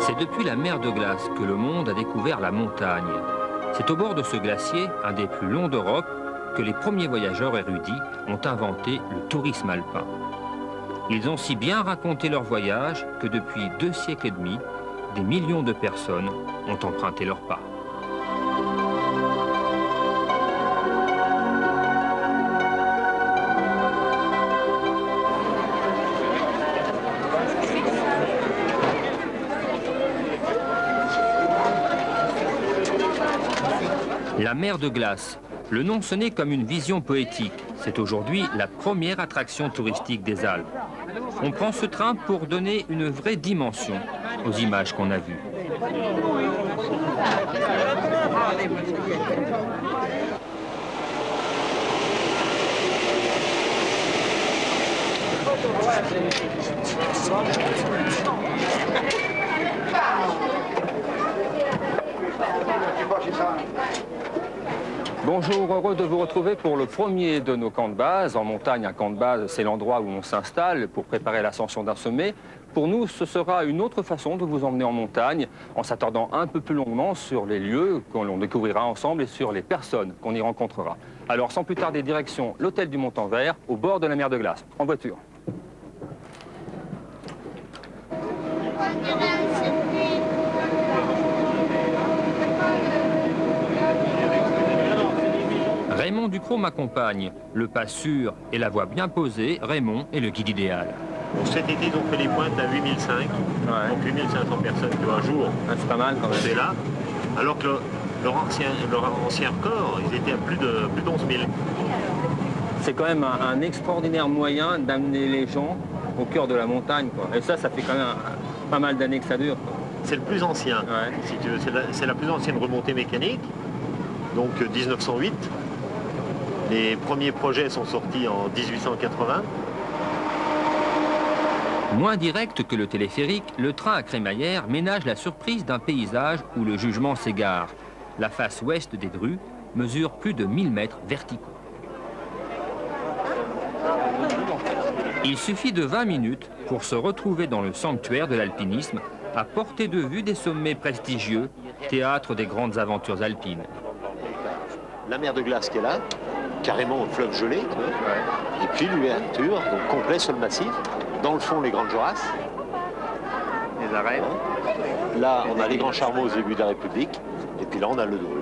C'est depuis la mer de glace que le monde a découvert la montagne. C'est au bord de ce glacier, un des plus longs d'Europe, que les premiers voyageurs érudits ont inventé le tourisme alpin. Ils ont si bien raconté leur voyage que depuis 2 siècles et demi, des millions de personnes ont emprunté leur pas. La mer de glace. Le nom sonnait comme une vision poétique. C'est aujourd'hui la première attraction touristique des Alpes. On prend ce train pour donner une vraie dimension aux images qu'on a vues. Bonjour, heureux de vous retrouver pour le premier de nos camps de base. En montagne, un camp de base, c'est l'endroit où on s'installe pour préparer l'ascension d'un sommet. Pour nous, ce sera une autre façon de vous emmener en montagne, en s'attardant un peu plus longuement sur les lieux que l'on découvrira ensemble et sur les personnes qu'on y rencontrera. Alors, sans plus tarder, direction l'hôtel du Montanvert, au bord de la mer de glace, en voiture. Raymond Ducrot m'accompagne. Le pas sûr et la voie bien posée, Raymond est le guide idéal. Bon, cet été, ils ont fait les pointes à 8005, donc 8500 personnes par jour. C'est pas mal quand même. C'est là, alors que leur ancien record, ils étaient à plus de 11 000. C'est quand même un extraordinaire moyen d'amener les gens au cœur de la montagne, quoi. Et ça fait quand même pas mal d'années que ça dure, quoi. C'est le plus ancien, si tu veux. C'est la plus ancienne remontée mécanique, donc 1908. Les premiers projets sont sortis en 1880. Moins direct que le téléphérique, le train à crémaillère ménage la surprise d'un paysage où le jugement s'égare. La face ouest des Drus mesure plus de 1000 mètres verticaux. Il suffit de 20 minutes pour se retrouver dans le sanctuaire de l'alpinisme, à portée de vue des sommets prestigieux, théâtre des grandes aventures alpines. La mer de glace qui est là, carrément au fleuve gelé, et puis l'ouverture, donc complet sur le massif. Dans le fond, les Grandes Jorasses. Les arènes. Là, on a les Grands Charmeaux au début de la République. Et puis là, on a le Dru,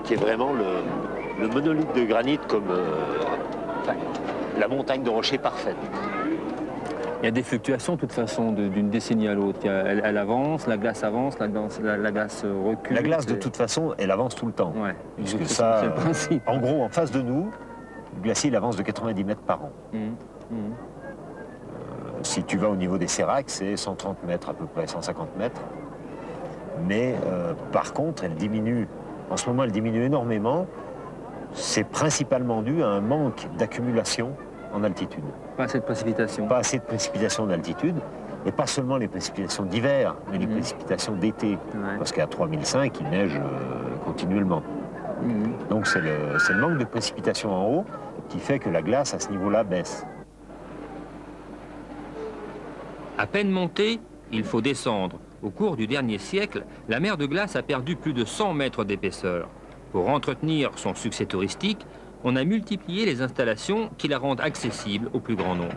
qui est vraiment le monolithe de granit comme la montagne de rocher parfaite. Il y a des fluctuations de toute façon d'une décennie à l'autre. Elle avance, la glace avance, la glace recule. La glace, de toute façon, elle avance tout le temps. Ouais. Puisque ça, c'est le principe. En gros, en face de nous, le glacier il avance de 90 mètres par an. Si tu vas au niveau des séracs, c'est 130 mètres à peu près, 150 mètres. Mais par contre, elle diminue. En ce moment, elle diminue énormément. C'est principalement dû à un manque d'accumulation en altitude. Pas assez de précipitations. Pas assez de précipitations d'altitude. Et pas seulement les précipitations d'hiver, mais les précipitations d'été. Parce qu'à 3005, il neige continuellement. Donc c'est le manque de précipitations en haut qui fait que la glace, à ce niveau-là, baisse. À peine montée, il faut descendre. Au cours du dernier siècle, la mer de glace a perdu plus de 100 mètres d'épaisseur. Pour entretenir son succès touristique, on a multiplié les installations qui la rendent accessible au plus grand nombre.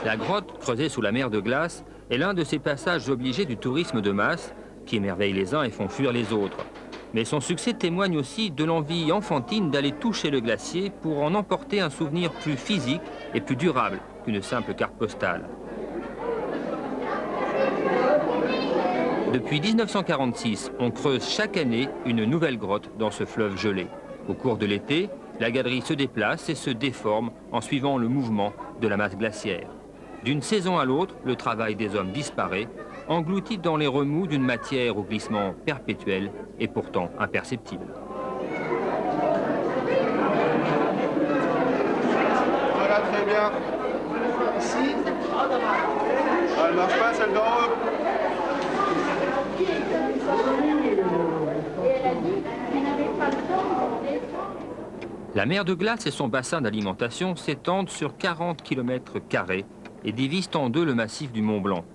La grotte, creusée sous la mer de glace, est l'un de ces passages obligés du tourisme de masse qui émerveillent les uns et font fuir les autres. Mais son succès témoigne aussi de l'envie enfantine d'aller toucher le glacier pour en emporter un souvenir plus physique et plus durable qu'une simple carte postale. Depuis 1946, on creuse chaque année une nouvelle grotte dans ce fleuve gelé. Au cours de l'été, la galerie se déplace et se déforme en suivant le mouvement de la masse glaciaire. D'une saison à l'autre, le travail des hommes disparaît, englouti dans les remous d'une matière au glissement perpétuel et pourtant imperceptible. Voilà, très bien. Ici. Elle marche pas, celle d'en haut. La mer de glace et son bassin d'alimentation s'étendent sur 40 km² et divisent en deux le massif du Mont Blanc.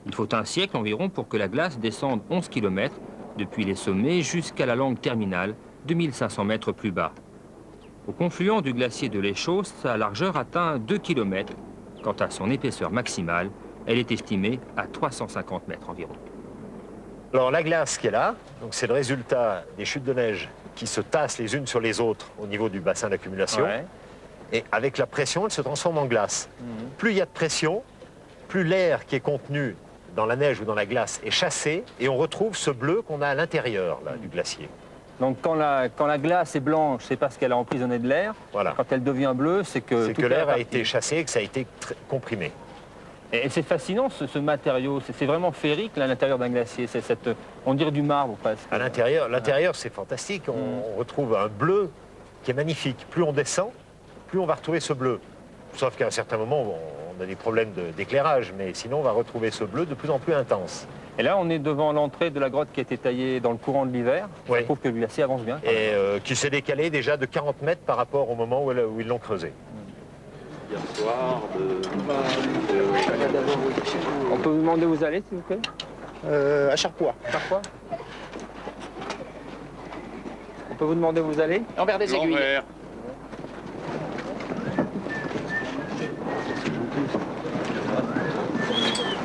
Il faut un siècle environ pour que la glace descende 11 km depuis les sommets jusqu'à la langue terminale, 2500 mètres plus bas. Au confluent du glacier de l'Échaus, sa largeur atteint 2 km. Quant à son épaisseur maximale, elle est estimée à 350 mètres environ. Alors la glace qui est là, c'est le résultat des chutes de neige qui se tassent les unes sur les autres au niveau du bassin d'accumulation. Ouais. Et avec la pression, elle se transforme en glace. Plus il y a de pression, plus l'air qui est contenu dans la neige ou dans la glace est chassé et on retrouve ce bleu qu'on a à l'intérieur du glacier. Donc quand la glace est blanche, c'est parce qu'elle a emprisonné de l'air. Voilà. Quand elle devient bleue, c'est que tout l'air a parti. été chassé et que ça a été comprimé. Et c'est fascinant ce matériau, c'est vraiment féerique là, à l'intérieur d'un glacier, on dirait du marbre presque. À l'intérieur, c'est fantastique, on retrouve un bleu qui est magnifique. Plus on descend, plus on va retrouver ce bleu. Sauf qu'à un certain moment, on a des problèmes d'éclairage, mais sinon on va retrouver ce bleu de plus en plus intense. Et là, on est devant l'entrée de la grotte qui a été taillée dans le courant de l'hiver. Oui. Je trouve que le glacier avance bien. Et qui s'est décalé déjà de 40 mètres par rapport au moment où ils l'ont creusé. Hier soir, On peut vous demander où vous allez, s'il vous plaît? à Charpoix. Parfois. On peut vous demander où vous allez? Envers des aiguilles.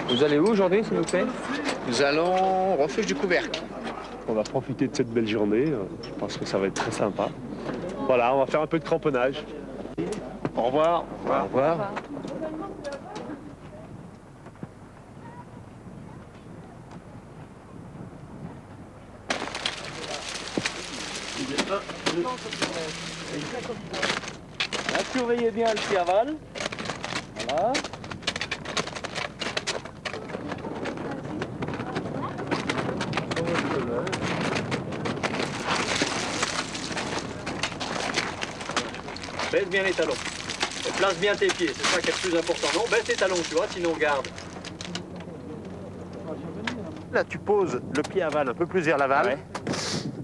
Vous allez où aujourd'hui, s'il vous plaît? Nous allons au refuge du Couvercle. On va profiter de cette belle journée, je pense que ça va être très sympa. Voilà, on va faire un peu de cramponnage. Au revoir. Au revoir. Surveillez bien le pied aval. Voilà. Baisse bien les talons. Et place bien tes pieds, c'est ça qui est le plus important. Non, baisse tes talons, tu vois, sinon garde. Là, tu poses le pied aval un peu plus vers l'aval. Ouais.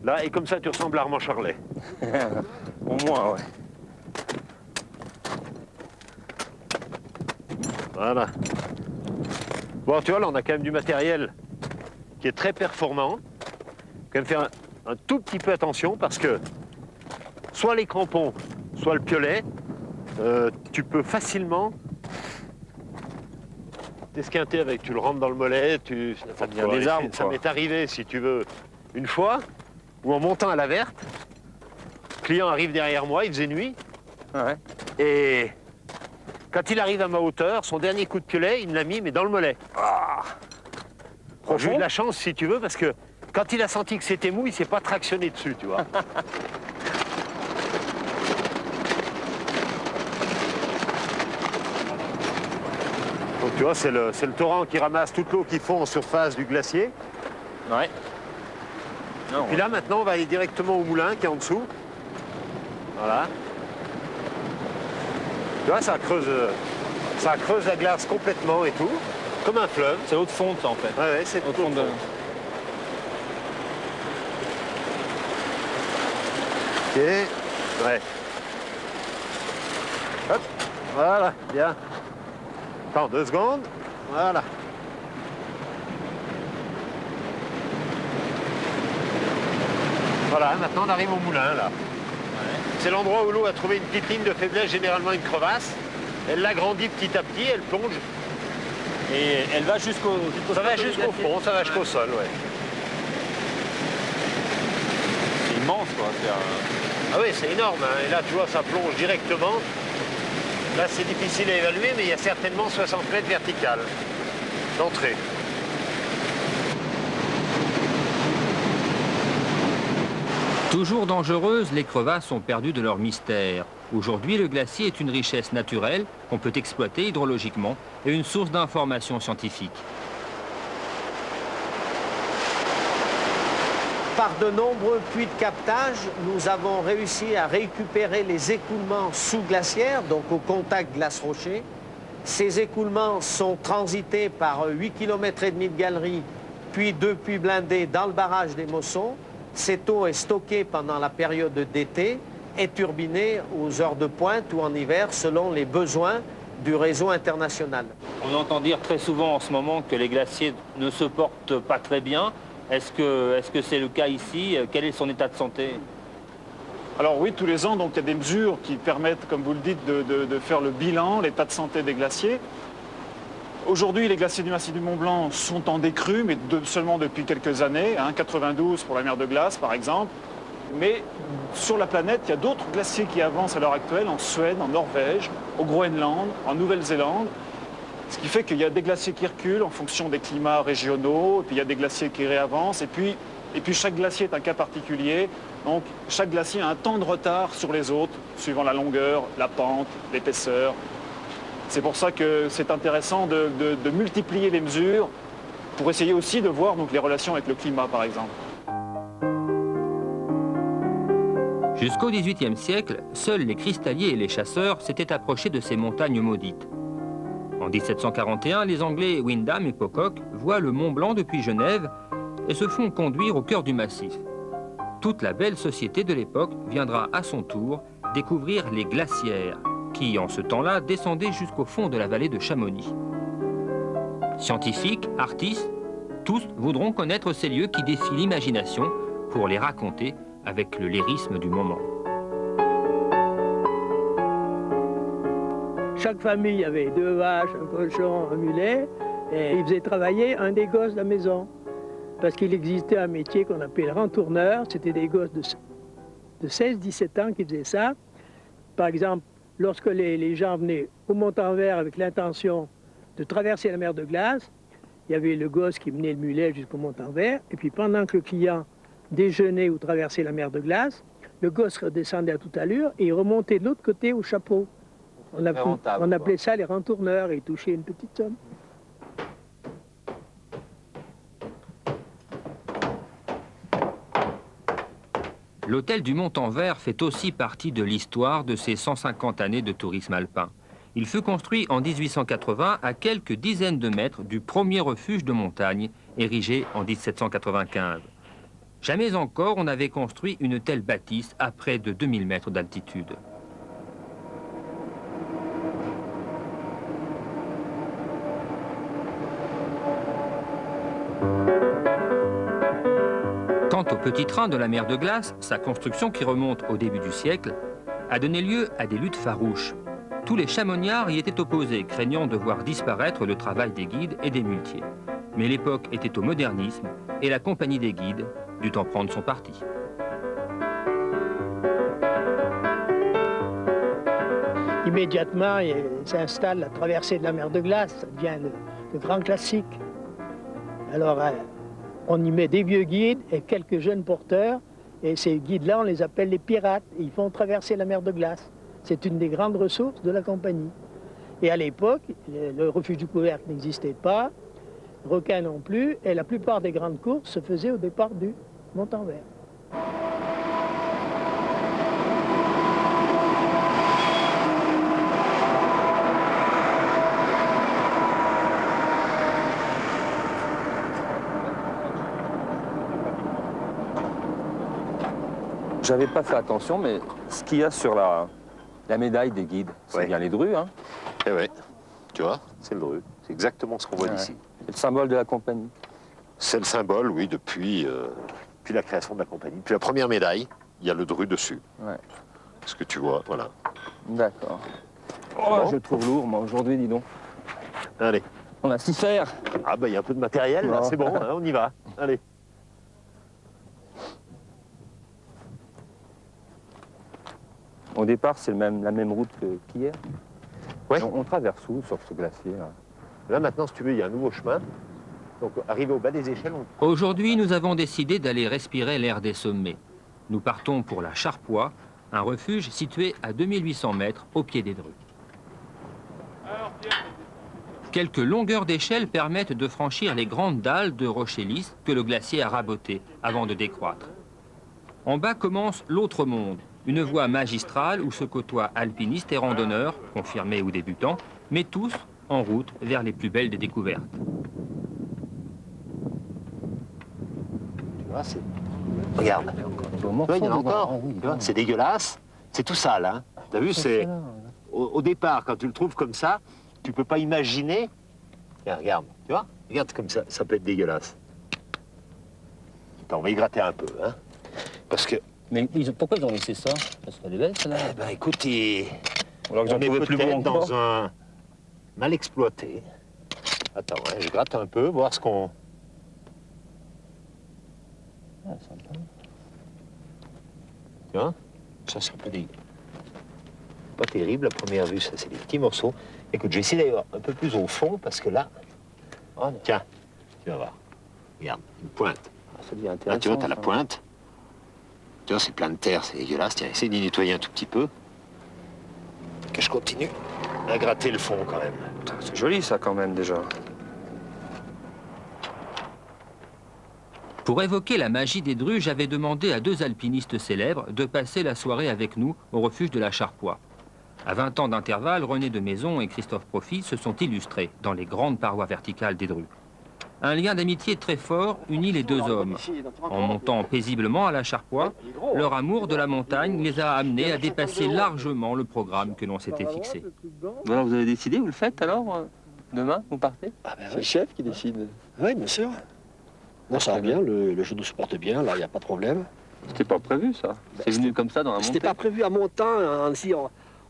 Là, et comme ça, tu ressembles à Armand Charlet. Au moins, ouais. Voilà. Bon, tu vois, là, on a quand même du matériel qui est très performant. Quand même faire un tout petit peu attention parce que soit les crampons, soit le piolet, tu peux facilement t'esquinter avec. Tu le rentres dans le mollet, Ça devient des arbres, Ça quoi. m'est arrivé, si tu veux, une fois, où en montant à la verte, le client arrive derrière moi, il faisait nuit, Ouais. et quand il arrive à ma hauteur, son dernier coup de piolet, il me l'a mis, mais dans le mollet. J'ai eu de la chance, si tu veux, parce que quand il a senti que c'était mou, il ne s'est pas tractionné dessus, tu vois. Donc tu vois, c'est le torrent qui ramasse toute l'eau qui fond en surface du glacier. Ouais. Non, Puis là, maintenant, on va aller directement au moulin qui est en dessous. Voilà. Tu vois, ça creuse la glace complètement et tout, comme un fleuve. c'est l'eau de fonte, ça, en fait. Ouais, ouais, c'est L'eau de fonte de... Ok, ouais. Hop, voilà, bien. Attends, 2 secondes, voilà. Voilà, maintenant on arrive au moulin, là. C'est l'endroit où l'eau a trouvé une petite ligne de faiblesse, généralement une crevasse. Elle l'agrandit petit à petit, elle plonge. Et elle va jusqu'au Ça va jusqu'au fond, ça va jusqu'au sol, ouais. C'est immense, quoi. Ah oui, c'est énorme, hein. Et là, tu vois, ça plonge directement. Là, c'est difficile à évaluer, mais il y a certainement 60 mètres verticales d'entrée. Toujours dangereuses, les crevasses ont perdu de leur mystère. Aujourd'hui, le glacier est une richesse naturelle qu'on peut exploiter hydrologiquement et une source d'information scientifique. Par de nombreux puits de captage, nous avons réussi à récupérer les écoulements sous-glaciaires, donc au contact glace-rocher. Ces écoulements sont transités par 8,5 km de galerie, puis 2 puits blindés dans le barrage des Mossons. Cette eau est stockée pendant la période d'été est turbiné aux heures de pointe ou en hiver selon les besoins du réseau international. On entend dire très souvent en ce moment que les glaciers ne se portent pas très bien. Est-ce que c'est le cas ici? Quel est son état de santé? Alors oui, tous les ans, donc, il y a des mesures qui permettent, comme vous le dites, de faire le bilan, l'état de santé des glaciers. Aujourd'hui, les glaciers du massif du Mont-Blanc sont en décrue, mais seulement depuis quelques années, 92 pour la mer de glace par exemple. Mais sur la planète, il y a d'autres glaciers qui avancent à l'heure actuelle, en Suède, en Norvège, au Groenland, en Nouvelle-Zélande. Ce qui fait qu'il y a des glaciers qui reculent en fonction des climats régionaux, et puis il y a des glaciers qui réavancent, et puis chaque glacier est un cas particulier. Donc chaque glacier a un temps de retard sur les autres, suivant la longueur, la pente, l'épaisseur. C'est pour ça que c'est intéressant de multiplier les mesures pour essayer aussi de voir donc, les relations avec le climat, par exemple. Jusqu'au XVIIIe siècle, seuls les cristalliers et les chasseurs s'étaient approchés de ces montagnes maudites. En 1741, les Anglais Wyndham et Pocock voient le Mont Blanc depuis Genève et se font conduire au cœur du massif. Toute la belle société de l'époque viendra à son tour découvrir les glacières, qui, en ce temps-là, descendaient jusqu'au fond de la vallée de Chamonix. Scientifiques, artistes, tous voudront connaître ces lieux qui défient l'imagination pour les raconter avec le lyrisme du moment. Chaque famille avait 2 vaches, un cochon, un mulet, et ils faisaient travailler un des gosses de la maison. Parce qu'il existait un métier qu'on appelait le rentourneur, c'était des gosses de 16-17 ans qui faisaient ça. Par exemple, lorsque les gens venaient au Montanvert avec l'intention de traverser la mer de glace, il y avait le gosse qui menait le mulet jusqu'au Montanvert, et puis pendant que le client déjeunait ou traversait la mer de glace, le gosse redescendait à toute allure et il remontait de l'autre côté au chapeau. On appelait ça les rentourneurs et ils touchaient une petite somme. L'hôtel du Montanvert fait aussi partie de l'histoire de ces 150 années de tourisme alpin. Il fut construit en 1880 à quelques dizaines de mètres du premier refuge de montagne, érigé en 1795. Jamais encore on n'avait construit une telle bâtisse à près de 2000 mètres d'altitude. Quant au petit train de la mer de glace, sa construction qui remonte au début du siècle a donné lieu à des luttes farouches. Tous les chamoniards y étaient opposés, craignant de voir disparaître le travail des guides et des muletiers. Mais l'époque était au modernisme et la compagnie des guides dut en prendre son parti. Immédiatement, il s'installe la traversée de la mer de glace, ça devient le grand classique. Alors, on y met des vieux guides et quelques jeunes porteurs, et ces guides-là, on les appelle les pirates, et ils font traverser la mer de glace. C'est une des grandes ressources de la compagnie. Et à l'époque, le refuge du couvercle n'existait pas, requin non plus, et la plupart des grandes courses se faisaient au départ du Montanvert. J'avais pas fait attention, mais ce qu'il y a sur la médaille des guides, c'est bien les drus, hein? Eh ouais, tu vois, c'est le dru. C'est exactement ce qu'on voit d'ici. C'est le symbole de la compagnie. C'est le symbole, oui, depuis la création de la compagnie. Depuis la première médaille, il y a le dru dessus. Ouais. Ce que tu vois, voilà. D'accord. Oh, je le trouve lourd, moi, aujourd'hui, dis donc. Allez. On a s'y faire. Ah bah, il y a un peu de matériel, là, c'est bon, hein, on y va. Allez. Au départ, c'est la même route qu'hier. Ouais. On traverse où sur ce glacier là? Là, maintenant, si tu veux, il y a un nouveau chemin. Donc, arrivé au bas des échelles, on... Aujourd'hui, nous avons décidé d'aller respirer l'air des sommets. Nous partons pour la Charpoix, un refuge situé à 2800 mètres au pied des Drus. Quelques longueurs d'échelle permettent de franchir les grandes dalles de rochers lisses que le glacier a rabotées avant de décroître. En bas commence l'autre monde, une voie magistrale où se côtoient alpinistes et randonneurs, confirmés ou débutants, mais tous en route vers les plus belles des découvertes. Tu vois, c'est... Regarde. Tu vois, il y en a encore. C'est dégueulasse. C'est tout sale, hein. T'as vu, c'est... Au départ, quand tu le trouves comme ça, tu peux pas imaginer... Tiens, regarde, tu vois? Regarde comme ça peut être dégueulasse. Attends, on va y gratter un peu, hein. Parce que... Mais pourquoi ils ont laissé ça? Parce qu'elle est belle, celle-là. Eh ben, écoute, Alors que j'en on est trouvais plus bon peut-être encore. dans un... mal exploité. Attends, hein, je gratte un peu, voir ce qu'on... Ah, sympa. Tu vois? Ça, c'est un peu pas terrible, à première vue, ça, c'est des petits morceaux. Écoute, je vais essayer d'aller un peu plus au fond, parce que là... Oh, tiens, tu vas voir. Regarde, une pointe. Ah, ça devient intéressant. Là, tu vois, t'as la ça. pointe. Tu vois, c'est plein de terre, c'est dégueulasse. Tiens, essaye d'y nettoyer un tout petit peu. Que je continue à gratter le fond, quand même. C'est joli ça quand même déjà. Pour évoquer la magie des drues, j'avais demandé à 2 alpinistes célèbres de passer la soirée avec nous au refuge de la Charpoix. À 20 ans d'intervalle, René de Maison et Christophe Profit se sont illustrés dans les grandes parois verticales des drues. Un lien d'amitié très fort unit les 2 hommes. En montant paisiblement à la Charpoix, leur amour de la montagne les a amenés à dépasser largement le programme que l'on s'était fixé. Voilà, vous avez décidé, vous le faites alors? Demain, vous partez? C'est le chef qui décide. Oui, bien sûr. Non, ça va bien, le genou se porte bien, là, il n'y a pas de problème. C'était pas prévu ça. C'est venu comme ça dans la montée. C'était pas prévu à montant, on dit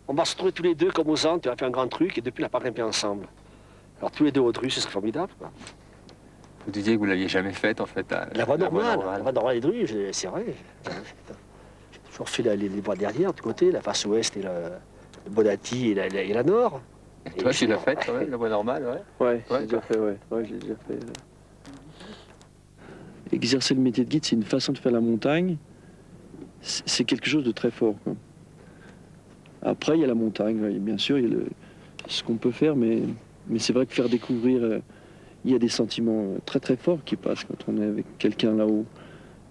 on va se retrouver tous les deux comme aux Andes, tu vas faire un grand truc, et depuis on n'a pas grimpé ensemble. Alors tous les deux au Drues, ce serait formidable, quoi. Vous disiez que vous l'aviez jamais faite en fait. La voie normale des Drues, c'est vrai. J'ai toujours fait les voies derrière, du côté, la face ouest et le Bonati et la nord. Et toi, tu l'as faite quand même, la voie normale, ouais? Ouais, j'ai déjà fait, ouais. Ouais, j'ai déjà fait. Exercer le métier de guide, c'est une façon de faire la montagne. C'est quelque chose de très fort, quoi. Après, il y a la montagne, ouais, bien sûr, il y a ce qu'on peut faire, mais c'est vrai que faire découvrir, il y a des sentiments très très forts qui passent quand on est avec quelqu'un là-haut.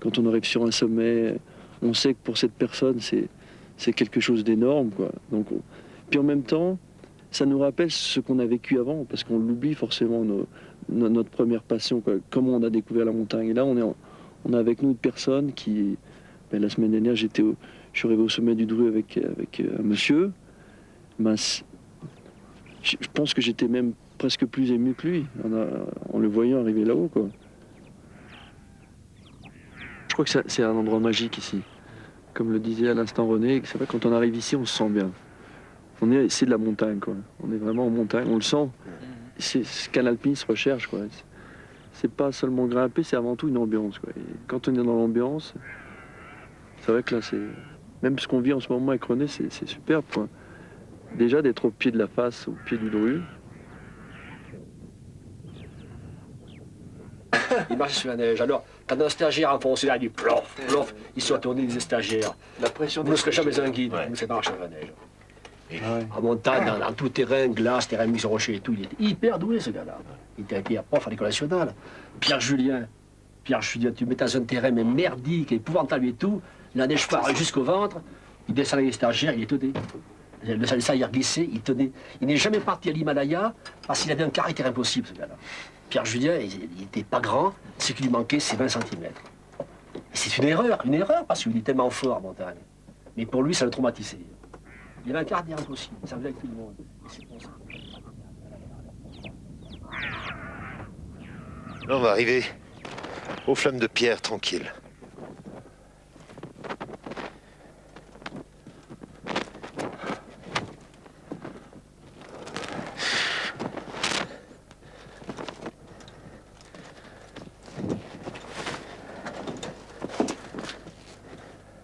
Quand on arrive sur un sommet, on sait que pour cette personne, c'est quelque chose d'énorme, quoi. Donc, puis en même temps, ça nous rappelle ce qu'on a vécu avant, parce qu'on l'oublie forcément, notre première passion, quoi. Comment on a découvert la montagne. Et là, on est avec nous une personne qui... Ben, la semaine dernière, je suis arrivé au sommet du Dru avec un monsieur. Ben, je pense que j'étais même presque plus ému que lui, en le voyant arriver là-haut, quoi. Je crois que c'est un endroit magique ici. Comme le disait à l'instant René, c'est vrai, quand on arrive ici, on se sent bien. C'est de la montagne, quoi. On est vraiment en montagne, on le sent. C'est ce qu'un alpiniste recherche, quoi. C'est pas seulement grimper, c'est avant tout une ambiance, quoi. Et quand on est dans l'ambiance, c'est vrai que là, même ce qu'on vit en ce moment avec René, c'est superbe, quoi. Déjà d'être au pied de la face, au pied du Dru. Il marche sur la neige. Alors, quand un stagiaire enfoncé là, il dit plof, plof, ils sont tournés des stagiaires. La pression Vous ne serez jamais un guide, vous c'est marche sur la neige. En montagne, dans tout terrain, glace, terrain mis sur rocher et tout, il était hyper doué ce gars-là. Il était prof à l'école nationale. Pierre Julien, tu mets dans un terrain mais merdique, épouvantable et tout, la neige part jusqu'au ventre, il descend avec les stagiaires, il est tenait. Le stagiaire glissé, il tenait. Il n'est jamais parti à l'Himalaya parce qu'il avait un caractère impossible ce gars-là. Pierre Julien, il n'était pas grand, ce qui lui manquait, c'est 20 cm. C'est une erreur, parce qu'il est tellement fort en montagne. Mais pour lui, ça le traumatisait. Il avait un caractère impossible, ça venait avec tout le monde. Et c'est pour ça. Là, on va arriver aux flammes de pierre, tranquille.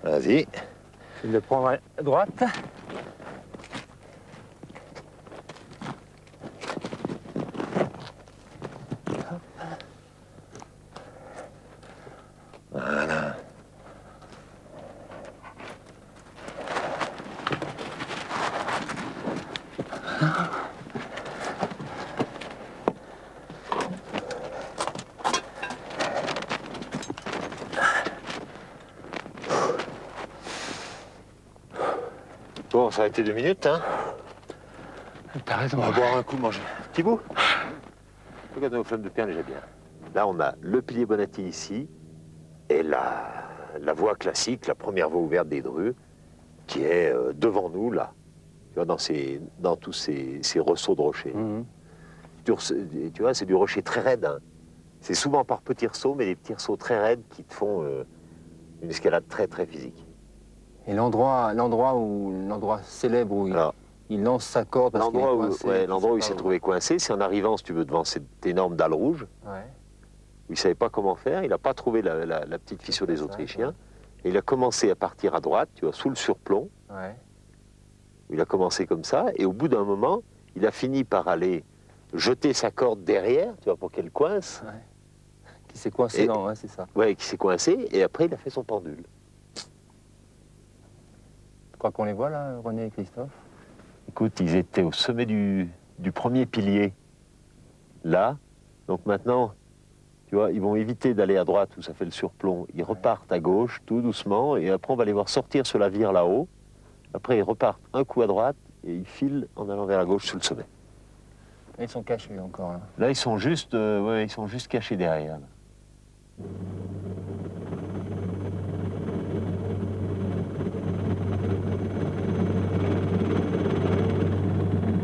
Vas-y. Je vais le prendre à droite. Voilà. Bon, ça a été 2 minutes, hein? T'as raison. On va boire un coup, manger. Thibaut? Regarde nos flammes de pierre déjà bien. Là, on a le pilier Bonati ici, et la voie classique, la première voie ouverte des Drues. qui est devant nous, là, tu vois, dans tous ces ressauts de rochers. Tu vois, c'est du rocher très raide. Hein. C'est souvent par petits ressauts, mais des petits ressauts très raides qui te font une escalade très, très physique. Et l'endroit célèbre où il lance sa corde parce qu'il est coincé. L'endroit où il s'est trouvé coincé, c'est en arrivant, si tu veux, devant cette énorme dalle rouge, où il ne savait pas comment faire, il n'a pas trouvé la petite fissure des Autrichiens, et il a commencé à partir à droite, tu vois, sous le surplomb. Il a commencé comme ça, et au bout d'un moment, il a fini par aller jeter sa corde derrière, tu vois, pour qu'elle coince. Qui s'est coincé, non, c'est ça. Ouais, qui s'est coincé, et après il a fait son pendule. Je crois qu'on les voit là, René et Christophe. Écoute, ils étaient au sommet du premier pilier, là. Donc maintenant, tu vois, ils vont éviter d'aller à droite où ça fait le surplomb. Ils repartent à gauche, tout doucement, et après on va les voir sortir sur la vire là-haut. Après, ils repartent un coup à droite, et ils filent en allant vers la gauche sous le sommet. Et ils sont cachés encore, là. Là, ils sont juste cachés derrière. Là.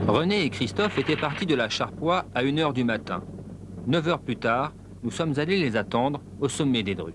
René et Christophe étaient partis de la Charpoix à 1 h du matin. 9 heures plus tard, nous sommes allés les attendre au sommet des Drus.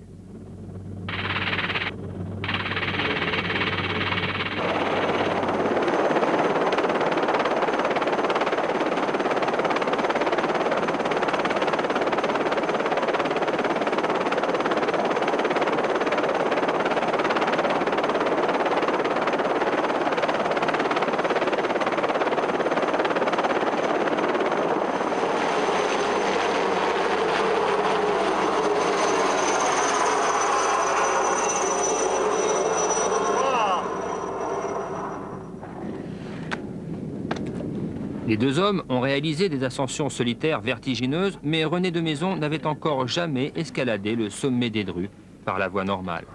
Les deux hommes ont réalisé des ascensions solitaires vertigineuses, mais René de Maison n'avait encore jamais escaladé le sommet des Drus par la voie normale.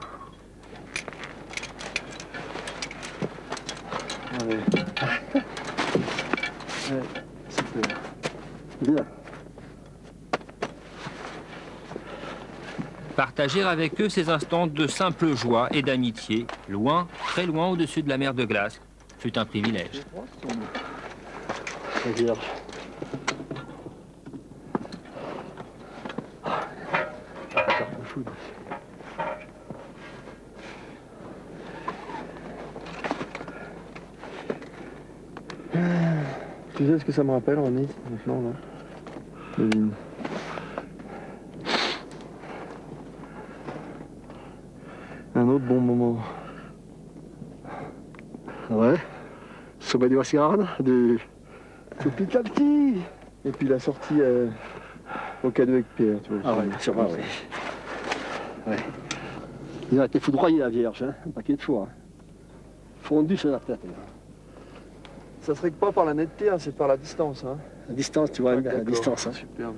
Allez. Super. Bien. Partager avec eux ces instants de simple joie et d'amitié, loin, très loin au-dessus de la mer de glace, fut un privilège. Vierge. Tu sais ce que ça me rappelle, René, maintenant, là? Devine. Un autre bon moment. Ouais. Sommet du Vassirane, tout petit à petit. Et puis la sortie au cadeau avec Pierre, tu vois. Ah ouais, sûrement, oui. Ouais. Ils ont été foudroyés, la Vierge, hein, un paquet de fois. Fondu sur la tête. Là. Ça serait que pas par la netteté, hein, c'est par la distance. Hein. La distance, tu vois, la distance. Hein. Superbe.